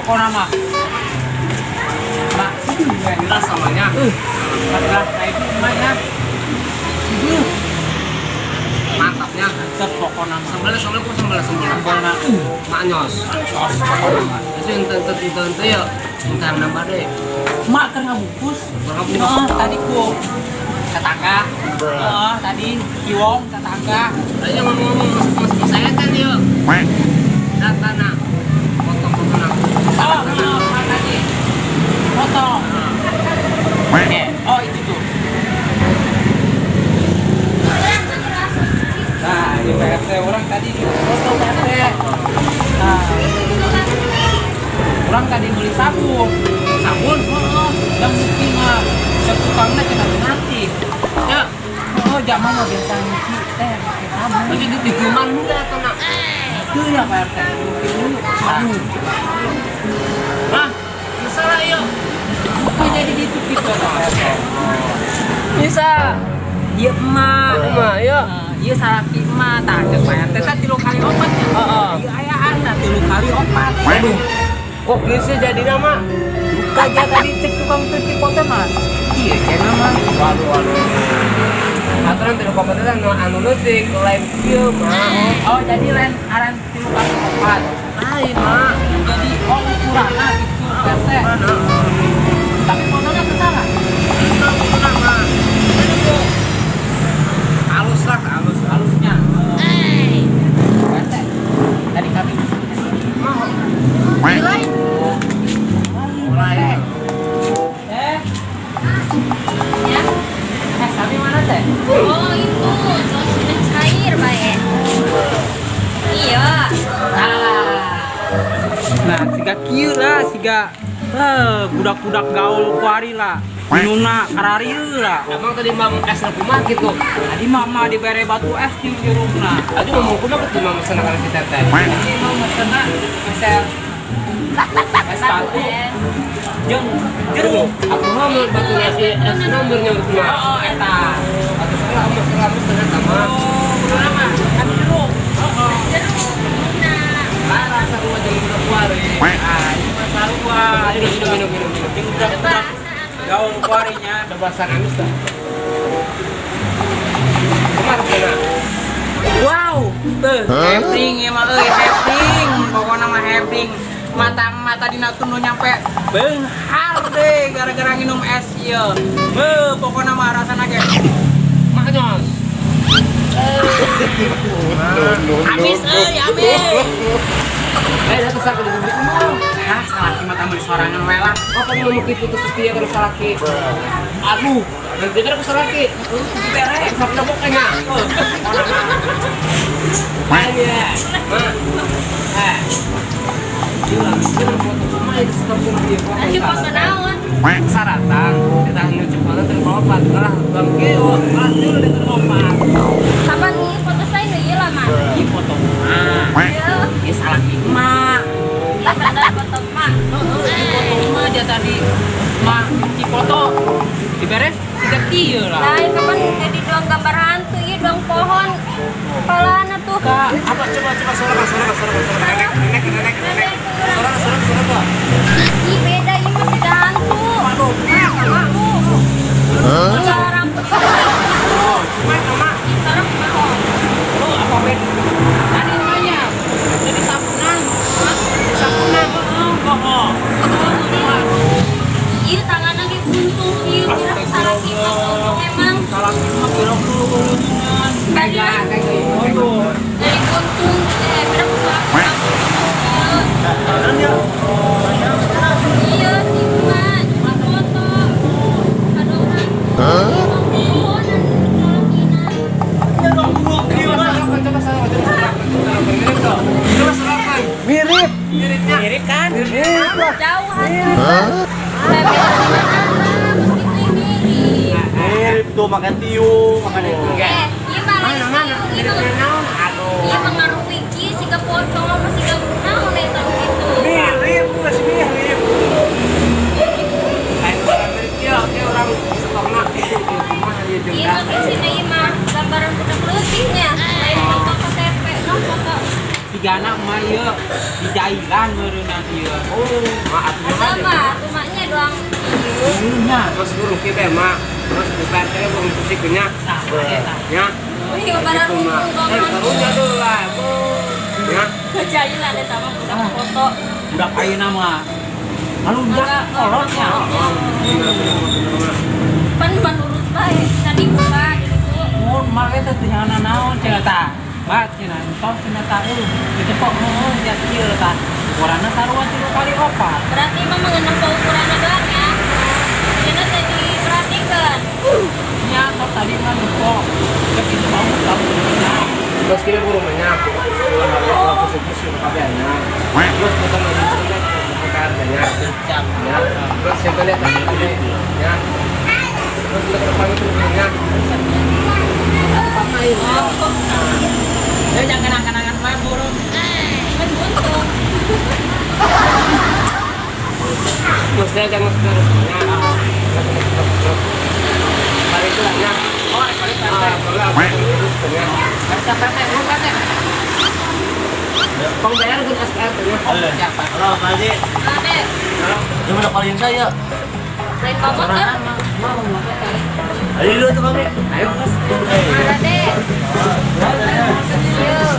pokoknya mah. Mak, Kita samanya. berat kayak gimana? Mantapnya. Mantep pokoknya mah. Sambal. Maknyos. Itu ente ya. Entar nambah deh. Mak kan ngabungkus. Tadi ku tetangga. Tadi Iwong tetangga. Ayo ngomong mas saya kan yuk. Data nak. Foto-foto nak. Mak tadi foto. Oke. Oh itu tuh. Nah, di PRT orang tadi foto PRT. Nah, orang tadi beli sabun. Sabun. Yang mungkin mah tukangnya kita nanti. Ya. Oh, zaman mah biasa nyuci teh pakai sabun. Lagi di geman muda atau nak? Itu ya PRT. Mungkin dulu sabun. Nah, masalah yuk. Kok jadi gitu gitu PRT. Bisa. Iya emak. Emak, ya. Iya salaki emak. Tak ada PRT teh 3 kali opat ya. Iya ayaan nah 3 kali opat. Waduh. Kok bisa jadi nama? Kaja tadi cek tukang cuci foto mah. Iya kayak nama. Waduh. Aturan tidak apa-apa teh anu leutik lain kieu mah. Oh jadi lain aran 3 kali opat. Lain mah. Jadi ukuranna gitu PRT. Tapi fotonya kesalah. Halusnya. PRT. Tadi kami Mulai. Kami mana teh? Oh itu, sudah cair baik. Iya. Nah, siga kieu lah, siga budak-budak gaul kuari lah. Minumna kararieu lah. Emang tadi mam es na kumaha gitu. Tadi mama dibere batu es di rumah. Aduh ngomong kumaha kudu mam pesan kana kita teh. Ini mau mesena mesel es batu. Jeung jeruk. Aku mah mau batu es nomornya kumaha. Oh, eta. Atau salah setengah sama. Oh, kumaha mah? Kan jeruk. Ah, rasa rumah jadi budak kuari. Ah, ini mah sarua. Minum. Jeung budak-budak gaul kuarinya. Ada bahasa amis dah. Kumaha kana? Wow, happening ya mah happening. Pokoknya mah happening. Mata dina tunu nyampe beunghar deh gara-gara minum es ieu. Pokoknya mah rasana ge Maknyos. amis amis. Datang sakit di bibir kumaha. Hah, salaki mah tambah sorangan we lah. Apa mau kitu terus dia terus salaki. Aduh, nanti kan aku salaki. Beres. Sampai nabok kayaknya. Banyak. Jangan foto rumah itu sekampung dia. Nanti foto naon? Saratan, kita nyuci foto terlompat. Lah, bang Keo, lah dulu dia terlompat. Kapan nih foto saya nih lah mah? Ini foto mah. Iya. Ini salaki mah. Bener foto mak. Foto mah aja tadi. Mah cuci foto. Diberes 3 kieu lah. Lain kapan jadi doang gambar hantu ya doang pohon. Kepalana tuh. Kak, Apa coba suara. Nenek. Suara. Ih beda ini masih ada hantu. Mamamu. Cara rambut itu. Ih sarap mau. oh apa beda? Tadi namanya. Jadi sapunan. Sapunan. Oh. Iya tangan lagi buntung. Iya kira salah kita tuh emang. Salaki mah kira dulu dengan. Kayak Aduh. Dari buntung. Kira salah. Iya sih mak. Cuma foto. Ada orang. Mirip kan? Jauhan. Mirip. Mirip tuh makan tiu, makan itu. Iya malah iya mengaruhi ki siga pocong apa siga naon eta gitu. Mirip, masih mirip. Iya makin sini iya mah gambaran budak leutiknya. Lain foto KTP, no foto. Tiga anak mah mah iya di jailan meureunna ieu. Oh, maaf Ada mah, rumahnya doang. Nya. Terus burung kita mah, terus di PRT burung kucingnya. Nah, eta. Ya, Oh iya, pada itu mah. rumpung Barunya dulu lah, Bu. Ya, Kejailan ada sama udah foto. Udah ayeuna mah. Ngalunjak kolotnya. Pan menurut baik, tadi buka dulu. Mun mah eta teh nyana naon cenah tah. Bat cenah entos cenah tah dicepok heuh sia kieu tah. Urangna sarua 3 kali opat. Berarti mah mengenang ukurannya doang ya. Jadi tadi perhatikan. Nya sok tadi mah nepok. Cek itu mau kamu. terus kita burungnya aku kusuk-kusuk kabarnya. Terus kita lagi sudah harganya. Ya, terus kita lihat ini ya. Terus kita ke depan itu burungnya. Ya jangan kenang-kenangan wae burung. Kan buntung. Maksudnya jangan seterusnya. Balik itu lah ya. Oh, balik Kalau aku terusnya. Bang Jaya udah kasih air ya. Siapa? Halo, Pak Haji. Ada. Gimana kalian saya? Lain pamot kan? Ayo dulu tuh kami. Ayo. Ada deh. Yuk.